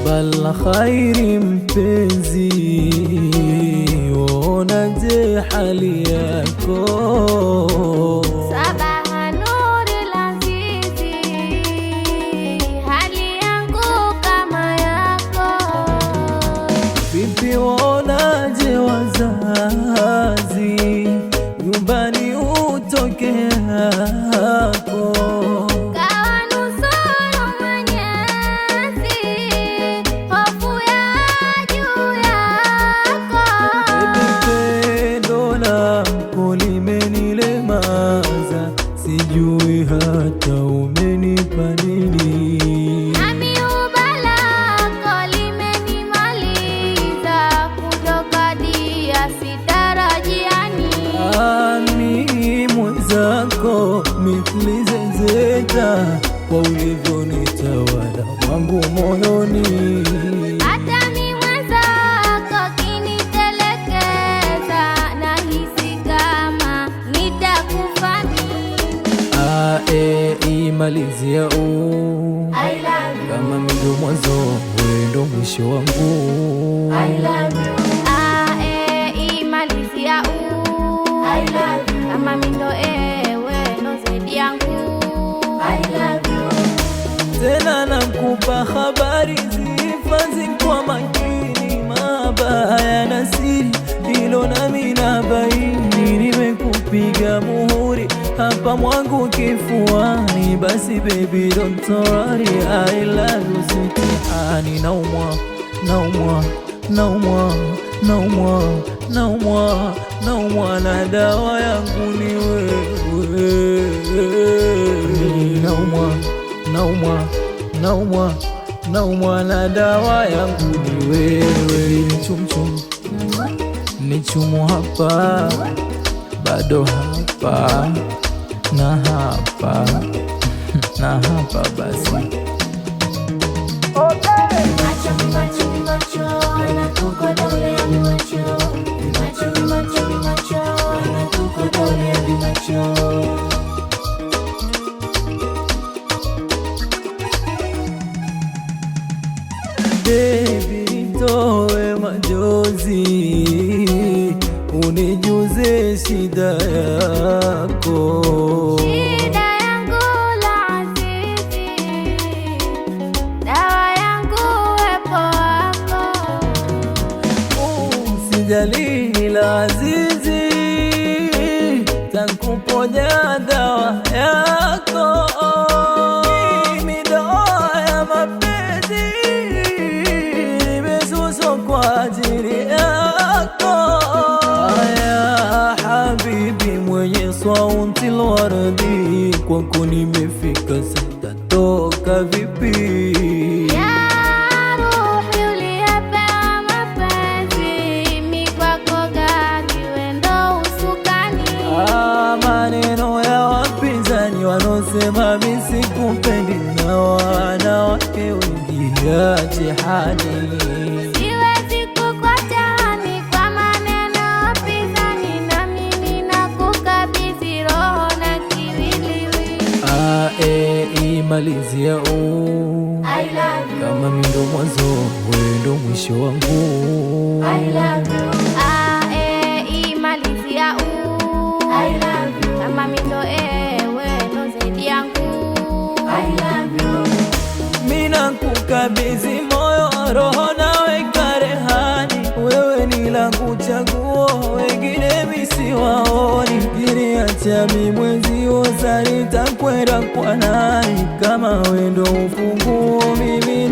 sabal khairi mpenzi, uonaje hali yako? Sabaha nuri lazizi, hali yangu kama yako. Vipi uonaje wazazi, nyumbani utoke hapo? Sijui hata umenipa nini, nami ubalako limenimaliza, kutoka dia sitarajiani. Mimi mwenzako mithili zezeta, kwa ulivyonitawala wangu moyoni. Hata mimi mwenzako kinitelekeza, nahisi kama nitakufa. Imalizia I love you. Kama ndo mwanzo, wewe ndo mwisho wangu. I love you. Imalizia I love you. Kama ndo wewe ndo zaidi yangu. I love you. Tena nakupa habari zifanzi kwa makini, mabaya na siri hilo nami nabaini. Nimekupiga muhuri hapa mwangu kifuani, basi baby don't worry, I love you sweetie. Naumwa, naumwa, naumwa, naumwa, naumwa, naumwa na dawa yangu ni wewe. Naumwa, naumwa, naumwa, naumwa na dawa yangu ni wewe. Chumchum ni chumu hapa, bado hapa na hapa na hapa basi. Macho, macho, macho, anakukodolea macho. Macho, macho, macho, anakukodolea macho. Baby, nitoe majozi, unijuze shida yako. Shida yangu lazizi, dawa yangu wepo wako. Usijali lazizi, takuponya dawa yako. Mimi dawa ya mapenzi, nimesuswa kwa ajili yako. Habibi mwenye sauti alwardi, kwako nimefika, sitatoka vipi? Ya ruhi uliyepewa mapenzi, mi kwako gani wendo usukani. Maneno ya wapinzani wanosema mimi sikupendi, na wanawake wengi ya jihani. Siwezi kukuachani kwa maneno wapinzani, na mimi nakukabidhi roho na kiwiliwili. Imalizia I love you. Kama mimi ndo mwanzo, wewe ndo mwisho wangu. I love you. Imalizia I love you. Kama mimi ndo wewe ndo zaidi yangu. I love you. Mimi nakukabidhi moyo, roho nawe karehani. Wewe ni langu chaguo, wengine mimi siwaoni. Kiniacha mimi mwenzio, sasa nitakwenda kwa nani? Kama wewe ndo ufunguo, mimi